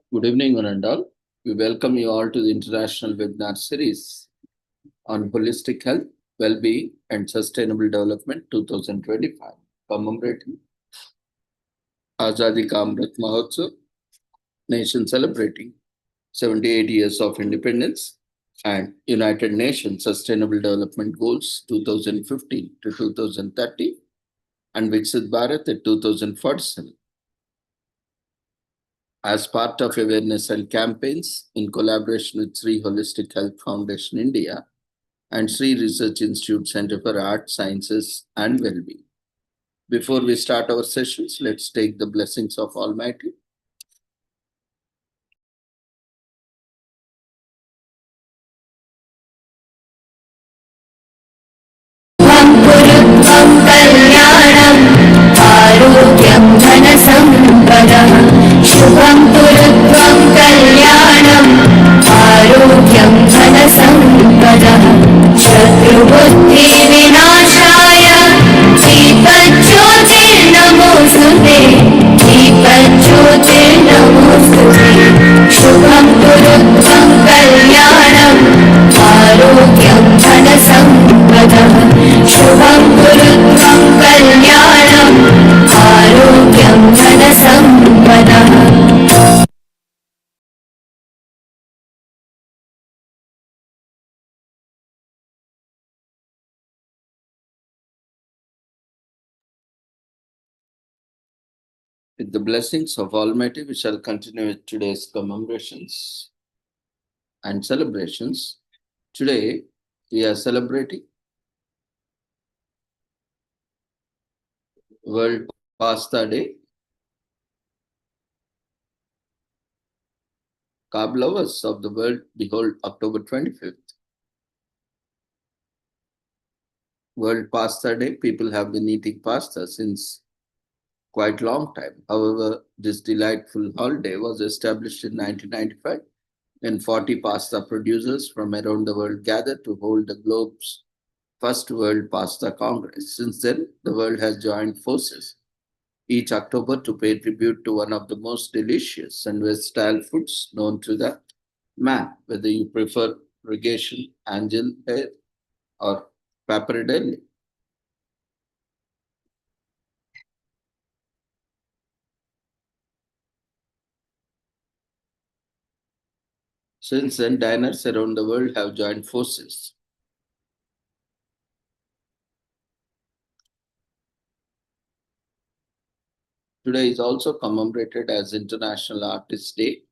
Good evening, one and all. We welcome you all to the international webinar series on holistic health, well-being, and sustainable development 2025, commemorating Azadi Ka Amrit Mahotsav, nation celebrating 78 years of independence, and United Nations Sustainable Development Goals 2015 to 2030, and Viksit Bharat at 2047. As part of awareness and campaigns in collaboration with Sri Holistic Health Foundation India and Sri Research Institute Center for Art, Sciences and Wellbeing. Before we start our sessions, let's take the blessings of Almighty. आरोग्यं धनसम्पदः शुभं कुरुत्वं कल्याणम् आरोग्यं धनसम्पदः शत्रुबुद्धिविनाशाय दीपज्योतिर्नमोऽस्तुते दीपज्योतिर्नमोऽस्तुते शुभं कुरुत्वं कल्याणम् आरोग्यं धनसम्पदः शुभं कुरुत्वं कल्याणम् आरोग्यं धनसम्पदः With the blessings of Almighty, we shall continue with today's commemorations and celebrations. Today, we are celebrating World Pasta Day. Carb lovers of the world, behold October 25th. World Pasta Day. People have been eating pasta since quite long time. However, this delightful holiday was established in 1995 when 40 pasta producers from around the world gathered to hold the globe's first World Pasta Congress. Since then, the world has joined forces each October to pay tribute to one of the most delicious and versatile foods known to the man, whether you prefer regation, angel hair, or pappardelle. Since then, diners around the world have joined forces. Today is also commemorated as International Artist Day.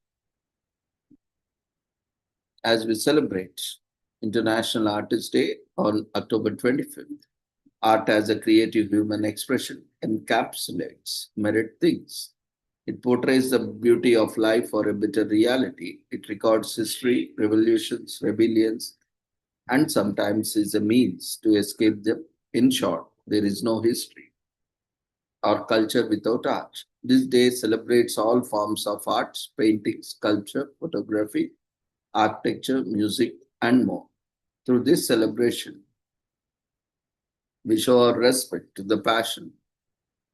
As we celebrate International Artist Day on October 25th, art as a creative human expression encapsulates myriad things. It portrays the beauty of life or a bitter reality. It records history, revolutions, rebellions, and sometimes is a means to escape them. In short, there is no history or culture without art. This day celebrates all forms of arts, painting, sculpture, photography, architecture, music, and more. Through this celebration, we show our respect to the passion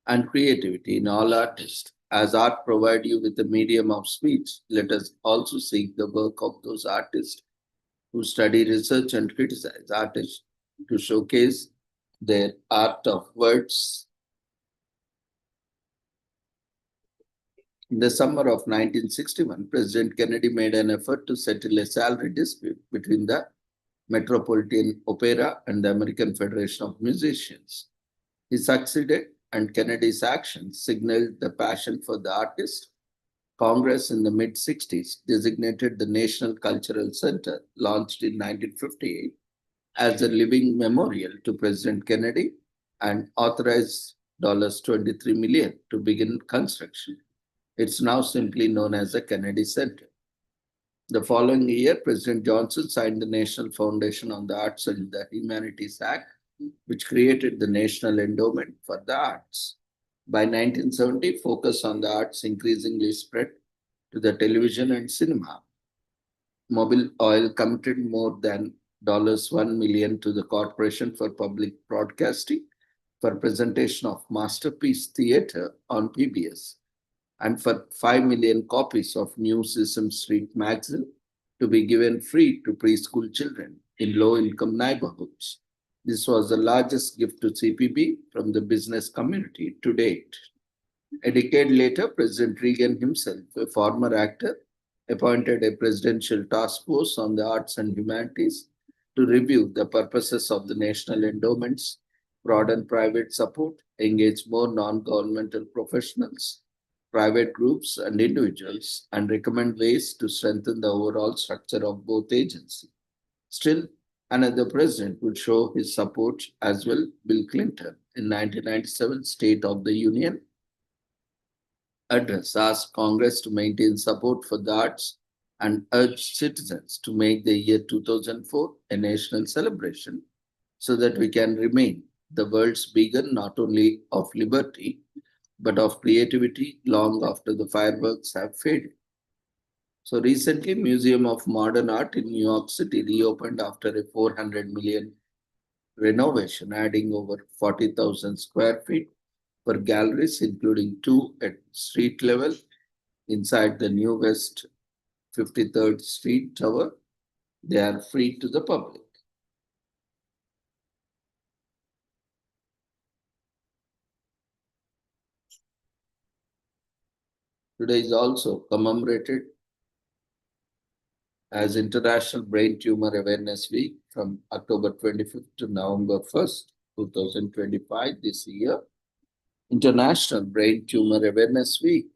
and creativity in all artists. As art provides you with a medium of speech, let us also seek the work of those artists who study, research, and criticize artists to showcase their art of words. In the summer of 1961, President Kennedy made an effort to settle a salary dispute between the Metropolitan Opera and the American Federation of Musicians. He succeeded, and Kennedy's actions signaled the passion for the artist. Congress in the mid-60s designated the National Cultural Center, launched in 1958, as a living memorial to President Kennedy and authorized $23 million to begin construction. It's now simply known as the Kennedy Center. The following year, President Johnson signed the National Foundation on the Arts and the Humanities Act, which created the National Endowment for the Arts. By 1970, focus on the arts increasingly spread to the television and cinema. Mobil Oil committed more than $1 million to the Corporation for Public Broadcasting for presentation of Masterpiece Theatre on PBS. and for 5 million copies of New Sesame Street magazine to be given free to preschool children in low-income neighborhoods. This was the largest gift to CPB from the business community to date. A decade later, President Reagan himself, a former actor, appointed a presidential task force on the arts and humanities to review the purposes of the national endowments, broaden private support, engage more non-governmental professionals, private groups, and individuals, and recommend ways to strengthen the overall structure of both agencies. Still, another president would show his support as well. Bill Clinton, in 1997 State of the Union address, asked Congress to maintain support for the arts and urged citizens to make the year 2004 a national celebration so that we can remain the world's beacon not only of liberty but of creativity long after the fireworks have faded. So recently, Museum of Modern Art in New York City reopened after a 400 million renovation, adding over 40,000 square feet for galleries, including two at street level inside the New West 53rd Street Tower. They are free to the public. Today is also commemorated as International Brain Tumor Awareness Week from October 25th to November 1st, 2025 this year. International Brain Tumor Awareness Week.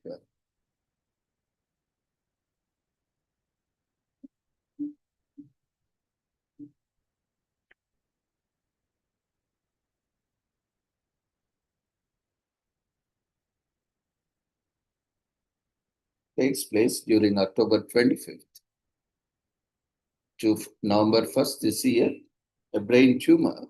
Takes place during October 25th to November 1st this year. A brain tumor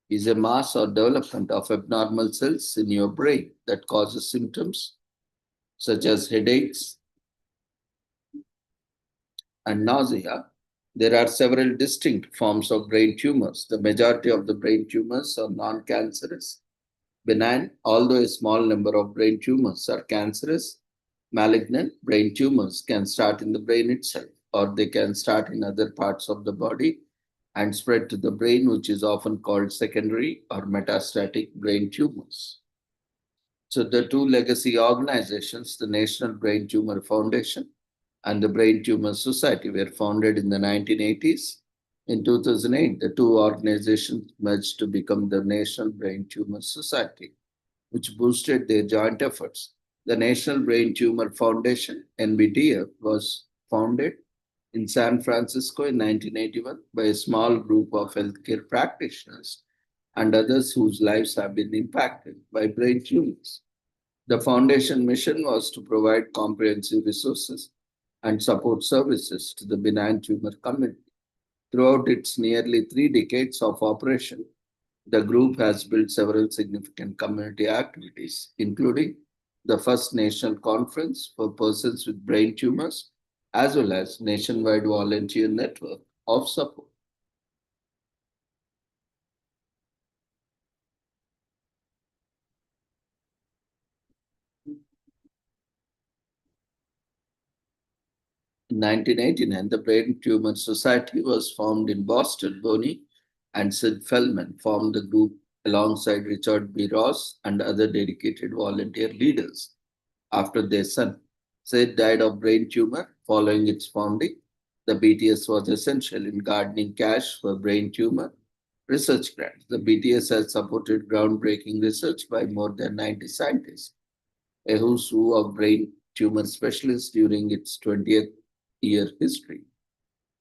is a mass or development of abnormal cells in your brain that causes symptoms such as headaches and nausea. There are several distinct forms of brain tumors. The majority of the brain tumors are non-cancerous, benign, although a small number of brain tumors are cancerous. Malignant brain tumors can start in the brain itself, or they can start in other parts of the body and spread to the brain, which is often called secondary or metastatic brain tumors. So the two legacy organizations, the National Brain Tumor Foundation and the Brain Tumor Society, were founded in the 1980s. In 2008, the two organizations merged to become the National Brain Tumor Society, which boosted their joint efforts. The National Brain Tumor Foundation, NBTF, was founded in San Francisco in 1981 by a small group of healthcare practitioners and others whose lives have been impacted by brain tumors. The foundation mission was to provide comprehensive resources and support services to the benign tumor community. Throughout its nearly 3 decades of operation, the group has built several significant community activities, including the first national conference for persons with brain tumors, as well as nationwide volunteer network of support. In 1989, the Brain Tumor Society was formed in Boston. Boney and Sid Feldman formed the group alongside Richard B. Ross and other dedicated volunteer leaders. After their son, Sid died of brain tumor following its founding. The BTS was essential in garnering cash for brain tumor research grants. The BTS has supported groundbreaking research by more than 90 scientists, a who's who of brain tumor specialists during its 20th year history.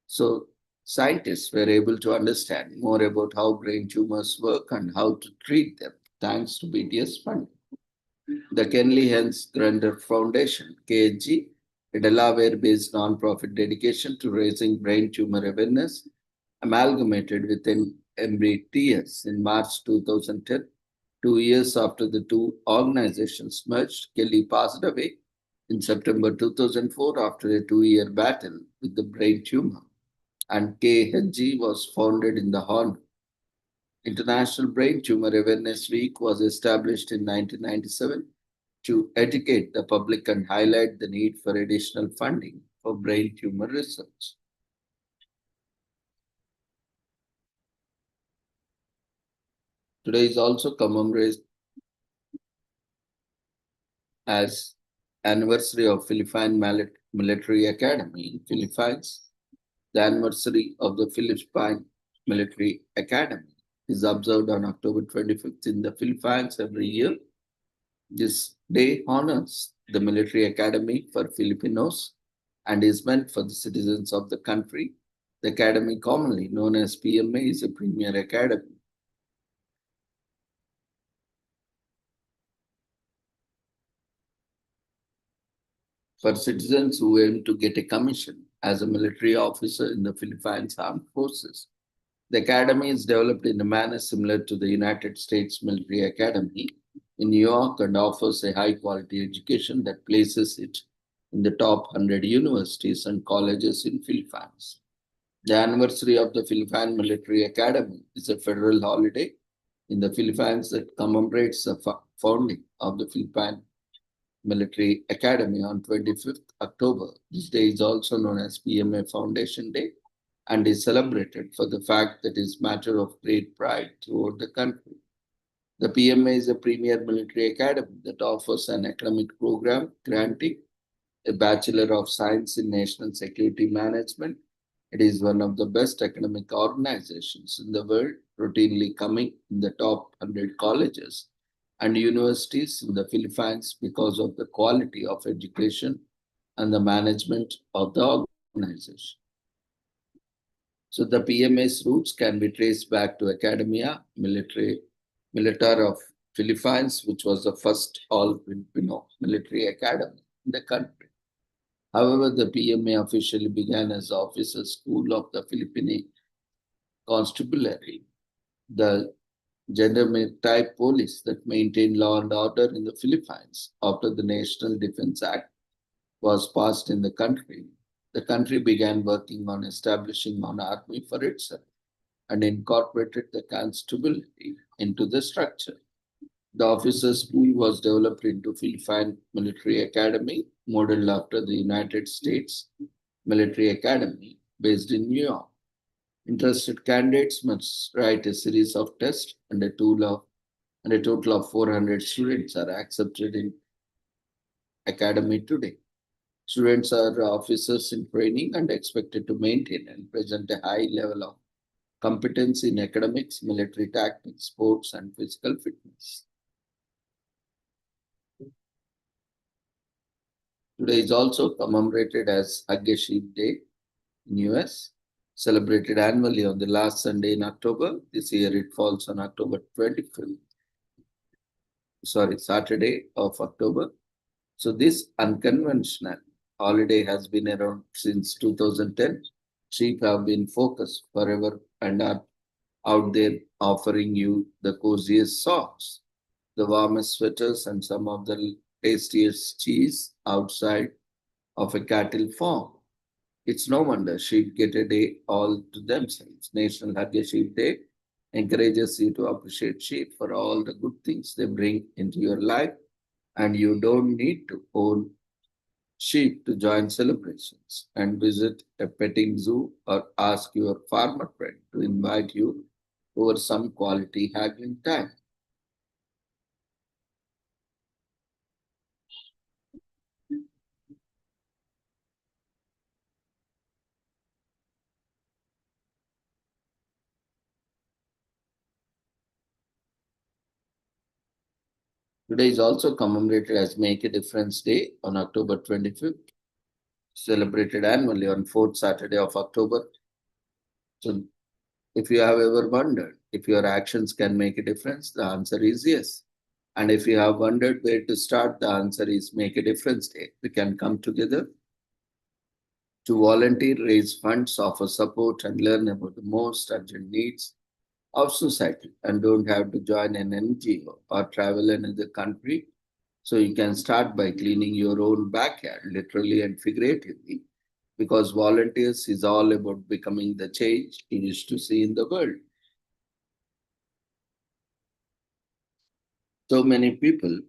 So scientists were able to understand more about how brain tumors work and how to treat them thanks to BTS funding. The Kenley Hens Grunder Foundation, KHG, a Delaware-based nonprofit dedication to raising brain tumor awareness, amalgamated with MBTS in March 2010. 2 years after the two organizations merged, Kelly passed away in September 2004 after a 2-year battle with the brain tumor. and KHG was founded in the honor. International Brain Tumor Awareness Week was established in 1997 to educate the public and highlight the need for additional funding for brain tumor research. Today is also commemorated as anniversary of Philippine Military Academy in Philippines. The anniversary of the Philippine Military Academy is observed on October 25th in the Philippines every year. This day honors the military academy for Filipinos and is meant for the citizens of the country. The academy, commonly known as PMA, is a premier academy. For citizens who aim to get a commission as a military officer in the Philippines Armed Forces. The academy is developed in a manner similar to the United States Military Academy in New York and offers a high quality education that places it in the top 100 universities and colleges in Philippines. The anniversary of the Philippine Military Academy is a federal holiday in the Philippines that commemorates the founding of the Philippine Military Academy on 25th October. This day is also known as PMA Foundation Day and is celebrated for the fact that it is matter of great pride throughout the country. The PMA is a premier military academy that offers an academic program granting a Bachelor of Science in National Security Management. It is one of the best academic organizations in the world, routinely coming in the top 100 colleges and universities in the Philippines because of the quality of education and the management of the organization. So the PMA's roots can be traced back to Academia Militar of Philippines, which was the first all-Filipino military academy in the country. However, the PMA officially began as the Officers School of the Philippine Constabulary, the gender-type police that maintained law and order in the Philippines after the National Defense Act was passed in the country. The country began working on establishing an army for itself and incorporated the constabulary into the structure. The officers' school was developed into Philippine Military Academy, modeled after the United States Military Academy based in New York. Interested candidates must write a series of tests and a total of 400 students are accepted in academy today. Students are officers in training and expected to maintain and present a high level of competence in academics, military tactics, sports, and physical fitness. Today is also commemorated as Hagge Sheep Day in US, celebrated annually on the last Sunday in October. This year it falls on October 25th. Saturday of October. So this unconventional holiday has been around since 2010. Sheep have been focused forever and are out there offering you the coziest socks, the warmest sweaters, and some of the tastiest cheese outside of a cattle farm. It's no wonder sheep get a day all to themselves. National Hagge Sheep Day encourages you to appreciate sheep for all the good things they bring into your life, and you don't need to own sheep to join celebrations and visit a petting zoo or ask your farmer friend to invite you over some quality haggling time. Today is also commemorated as Make a Difference Day on October 25th, celebrated annually on 4th Saturday of October. So if you have ever wondered if your actions can make a difference, the answer is yes. And if you have wondered where to start, the answer is Make a Difference Day. We can come together to volunteer, raise funds, offer support, and learn about the most urgent needs of society and don't have to join an NGO or travel another country. So you can start by cleaning your own backyard, literally and figuratively. because volunteers is all about becoming the change you wish to see in the world. So many people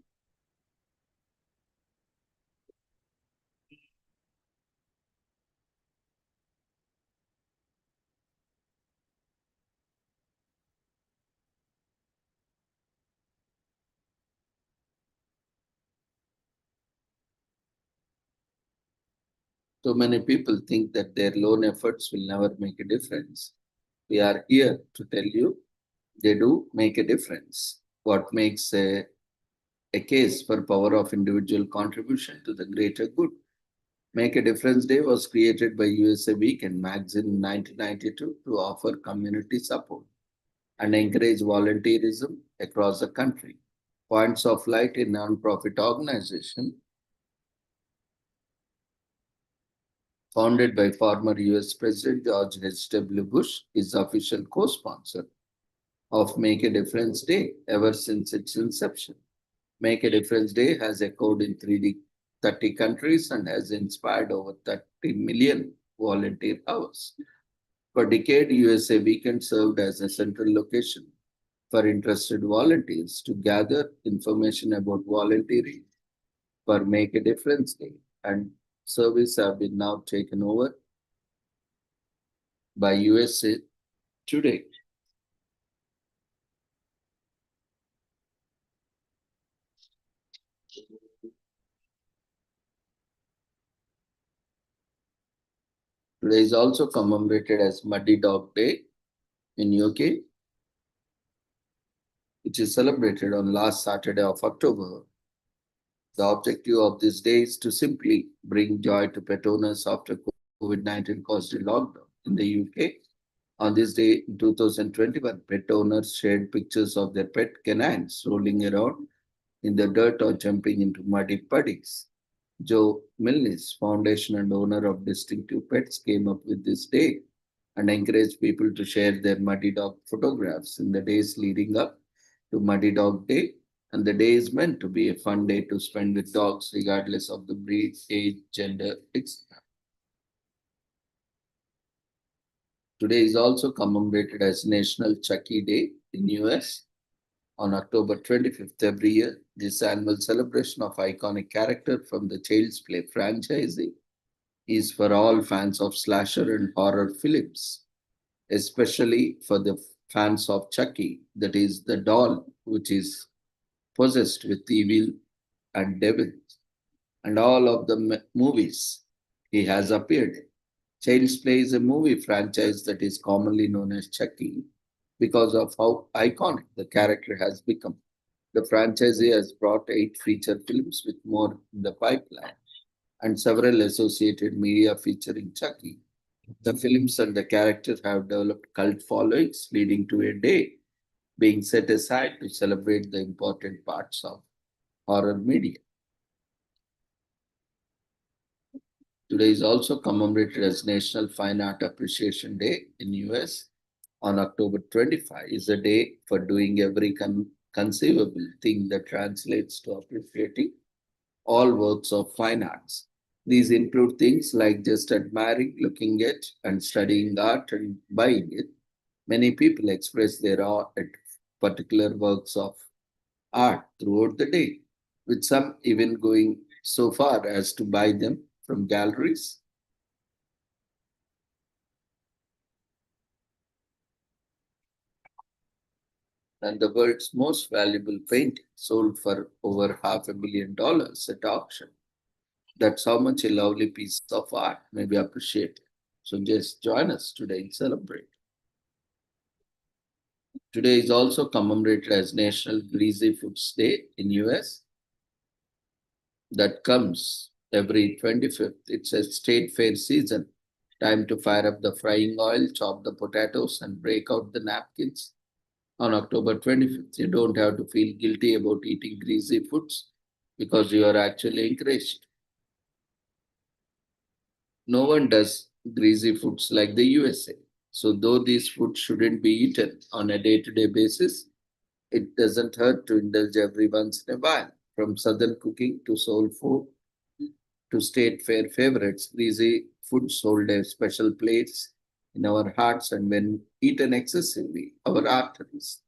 think that their lone efforts will never make a difference. We are here to tell you they do make a difference. What makes a case for power of individual contribution to the greater good. Make a Difference Day was created by USA Weekend magazine in 1992 to offer community support and encourage volunteerism across the country. Points of Light, a non-profit organization founded by former US President George H.W. Bush, is the official co-sponsor of Make a Difference Day ever since its inception. Make a Difference Day has echoed in 30 countries and has inspired over 30 million volunteer hours. For decades, USA Weekend served as a central location for interested volunteers to gather information about volunteering for Make a Difference Day, and service have been now taken over by USA Today. Today is also commemorated as Muddy Dog Day in UK, which is celebrated on last Saturday of October. The objective of this day is to simply bring joy to pet owners after COVID-19 caused a lockdown in the UK. On this day in 2021, pet owners shared pictures of their pet canines rolling around in the dirt or jumping into muddy puddles. Joe Milnes, foundation and owner of Distinctive Pets, came up with this day and encouraged people to share their Muddy Dog photographs in the days leading up to Muddy Dog Day. And the day is meant to be a fun day to spend with dogs, regardless of the breed, age, gender, etc. Today is also commemorated as National Chucky Day in US. On October 25th every year, this annual celebration of iconic character from the Child's Play franchise is for all fans of slasher and horror films, especially for the fans of Chucky, that is the doll which is possessed with evil and devils, and all of the movies he has appeared in. Child's Play is a movie franchise that is commonly known as Chucky because of how iconic the character has become. The franchise has brought 8 feature films with more in the pipeline and several associated media featuring Chucky. The films and the characters have developed cult followings, leading to a day being set aside to celebrate the important parts of horror media. Today is also commemorated as National Fine Art Appreciation Day in US. On October 25 is a day for doing every conceivable thing that translates to appreciating all works of fine arts. These include things like just admiring, looking at, and studying art and buying it. Many people express their art at particular works of art throughout the day, with some even going so far as to buy them from galleries. And the world's most valuable painting sold for over $500 million at auction. That's how much a lovely piece of art may be appreciated. So just join us today and celebrate. Today is also commemorated as National Greasy Foods Day in US. That comes every 25th. It's a state fair season. Time to fire up the frying oil, chop the potatoes, and break out the napkins. On October 25th, you don't have to feel guilty about eating greasy foods because you are actually encouraged. No one does greasy foods like the USA. So though these foods shouldn't be eaten on a day-to-day basis, it doesn't hurt to indulge every once in a while. From southern cooking to soul food to state fair favorites, greasy foods hold a special place in our hearts, and when eaten excessively, our arteries.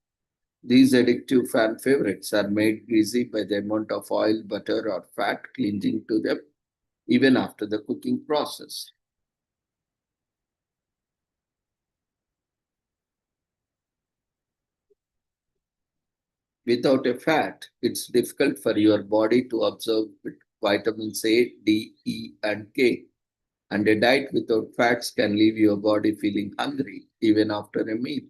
These addictive fan favorites are made greasy by the amount of oil, butter, or fat clinging to them even after the cooking process. Without a fat, it's difficult for your body to absorb vitamins A, D, E, and K. And a diet without fats can leave your body feeling hungry even after a meal.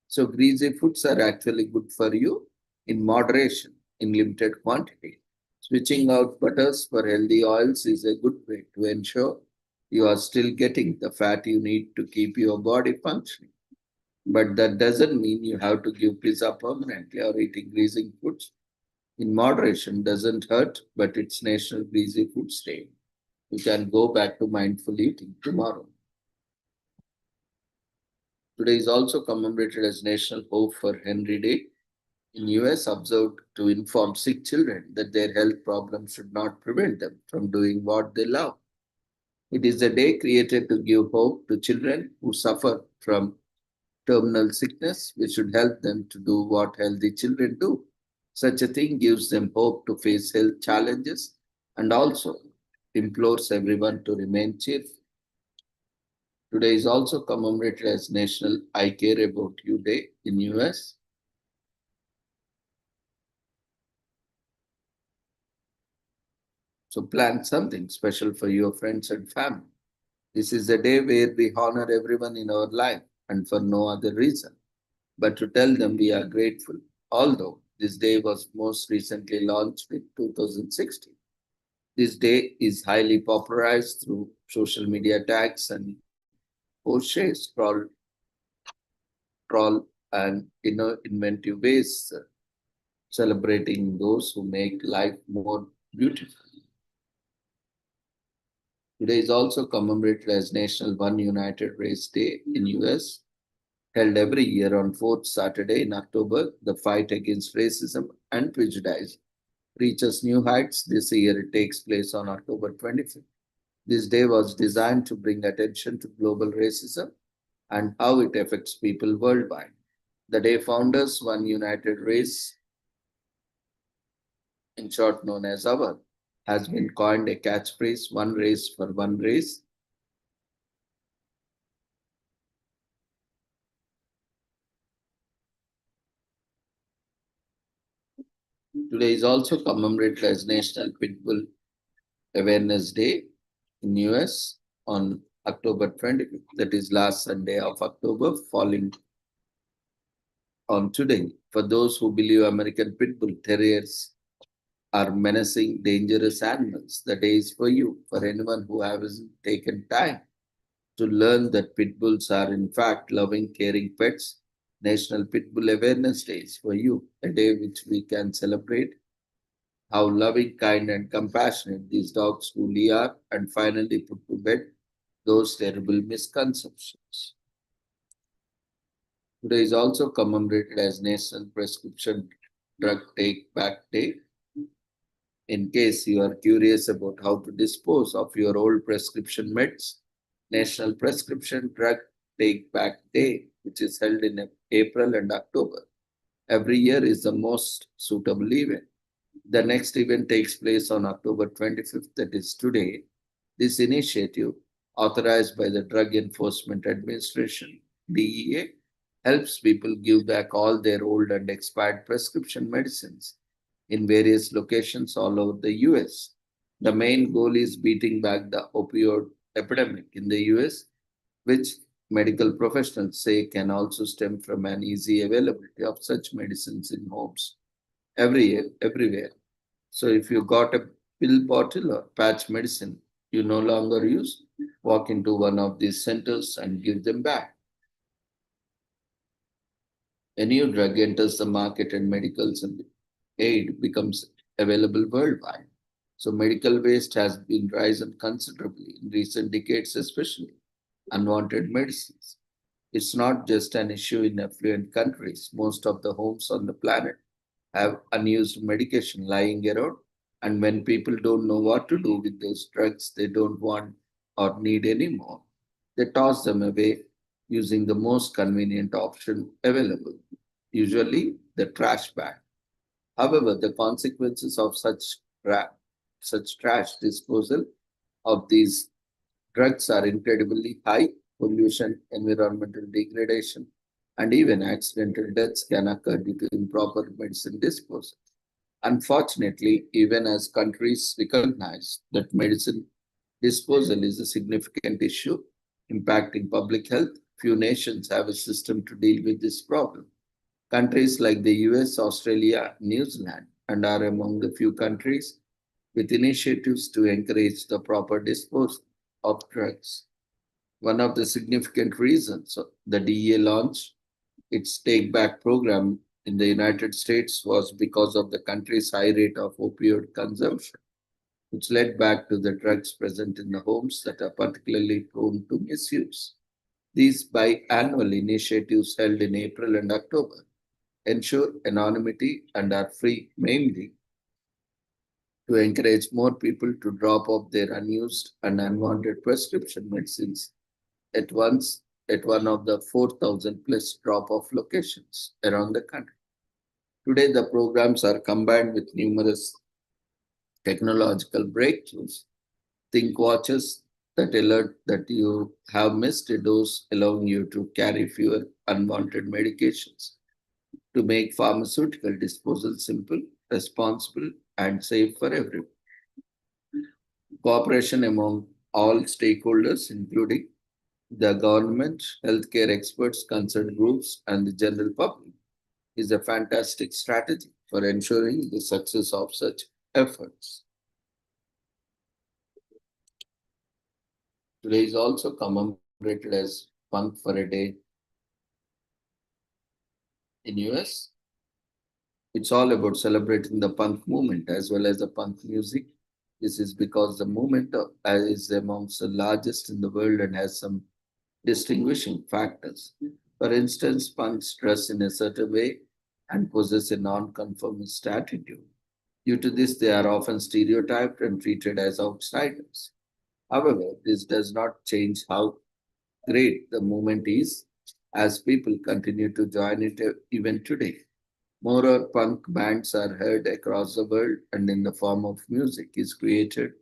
So, greasy foods are actually good for you in moderation, in limited quantity. Switching out butters for healthy oils is a good way to ensure you are still getting the fat you need to keep your body functioning. But that doesn't mean you have to give pizza permanently or eating greasy foods. In moderation doesn't hurt, but it's National Greasy Food Day. You can go back to mindful eating tomorrow. Today is also commemorated as National Hope for Henry Day. In US, observed to inform sick children that their health problems should not prevent them from doing what they love. It is a day created to give hope to children who suffer from terminal sickness, which should help them to do what healthy children do. Such a thing gives them hope to face health challenges and also implores everyone to remain cheerful. Today is also commemorated as National I Care About You Day in US. So plan something special for your friends and family. This is a day where we honor everyone in our life and for no other reason, but to tell them we are grateful. Although this day was most recently launched in 2016. This day is highly popularized through social media tags and posts, troll and inventive ways, celebrating those who make life more beautiful. Today is also commemorated as National One United Race Day in US, held every year on fourth Saturday in October. The fight against racism and prejudice reaches new heights. This year it takes place on October 25th. This day was designed to bring attention to global racism and how it affects people worldwide. The day founders, One United Race, in short known as OUR, has been coined a catchphrase, one race for one race. Today is also commemorated as National Pitbull Awareness Day in US on October 25th. That is last Sunday of October, falling on today. For those who believe American Pitbull Terriers are menacing, dangerous animals, the day is for you. For anyone who hasn't taken time to learn that pit bulls are in fact loving, caring pets, National Pitbull Awareness Day is for you, a day which we can celebrate how loving, kind, and compassionate these dogs truly are, and finally put to bed those terrible misconceptions. Today is also commemorated as National Prescription Drug Take Back Day. In case you are curious about how to dispose of your old prescription meds, National Prescription Drug Take Back Day, which is held in April and October, every year is the most suitable event. The next event takes place on October 25th, that is today. This initiative, authorized by the Drug Enforcement Administration, DEA, helps people give back all their old and expired prescription medicines in various locations all over the US. The main goal is beating back the opioid epidemic in the US, which medical professionals say can also stem from an easy availability of such medicines in homes everywhere. So if you got a pill bottle or patch medicine you no longer use, walk into one of these centers and give them back. A new drug enters the market and medical aid becomes available worldwide. So medical waste has been risen considerably in recent decades, especially unwanted medicines. It's not just an issue in affluent countries. Most of the homes on the planet have unused medication lying around. And when people don't know what to do with those drugs, they don't want or need anymore, they toss them away using the most convenient option available, usually the trash bag. However, the consequences of such trash disposal of these drugs are incredibly high. Pollution, environmental degradation, and even accidental deaths can occur due to improper medicine disposal. Unfortunately, even as countries recognize that medicine disposal is a significant issue impacting public health, few nations have a system to deal with this problem. Countries like the US, Australia, New Zealand, and are among the few countries with initiatives to encourage the proper disposal of drugs. One of the significant reasons the DEA launched its Take Back program in the United States was because of the country's high rate of opioid consumption, which led back to the drugs present in the homes that are particularly prone to misuse. These biannual initiatives held in April and October ensure anonymity and are free mainly to encourage more people to drop off their unused and unwanted prescription medicines at once at one of the 4,000 plus drop off locations around the country. Today, the programs are combined with numerous technological breakthroughs. Think watches that alert that you have missed a dose, allowing you to carry fewer unwanted medications to make pharmaceutical disposal simple, responsible, and safe for everyone. Cooperation among all stakeholders, including the government, healthcare experts, concerned groups, and the general public, is a fantastic strategy for ensuring the success of such efforts. Today is also commemorated as Punk for a Day in US. It's all about celebrating the punk movement as well as the punk music. This is because the movement is amongst the largest in the world and has some distinguishing factors. For instance, punks dress in a certain way and possess a non-conformist attitude. Due to this, they are often stereotyped and treated as outsiders. However, this does not change how great the movement is as people continue to join it even today. More punk bands are heard across the world and in the form of music is created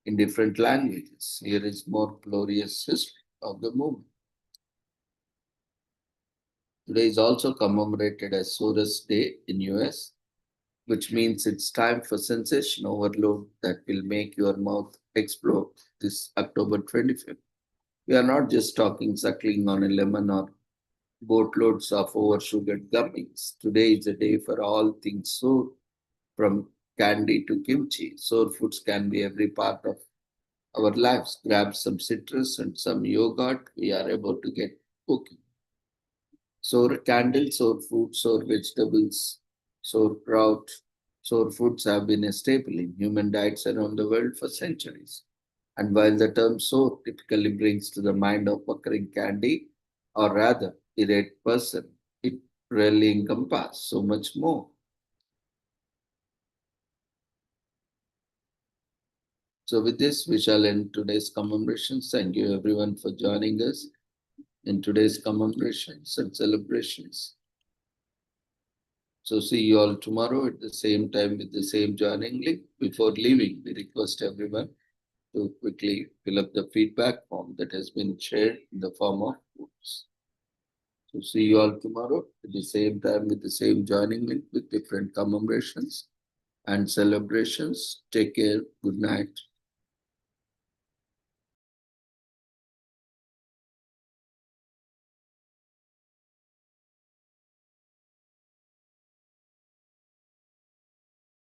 in different languages. Here is more glorious history of the movement. Today is also commemorated as Soros Day in US, which means it's time for sensation overload that will make your mouth explode this October 25th. We are not just talking suckling on a lemon or boatloads of oversugared gummies. Today is a day for all things sour, from candy to kimchi. Sour foods can be every part of our lives. Grab some citrus and some yogurt. We are about to get cooking. Sour candles, sour fruit, sour vegetables, sauerkraut, sour foods have been a staple in human diets around the world for centuries. And while the term sour typically brings to the mind of puckering candy, or rather, irate person, it really encompasses so much more. So with this, we shall end today's commemorations. Thank you everyone for joining us in today's commemorations and celebrations. So see you all tomorrow at the same time with the same joining link. Before leaving, we request everyone to quickly fill up the feedback form that has been shared in the form of votes. So see you all tomorrow at the same time with the same joining link with different commemorations and celebrations. Take care. Good night.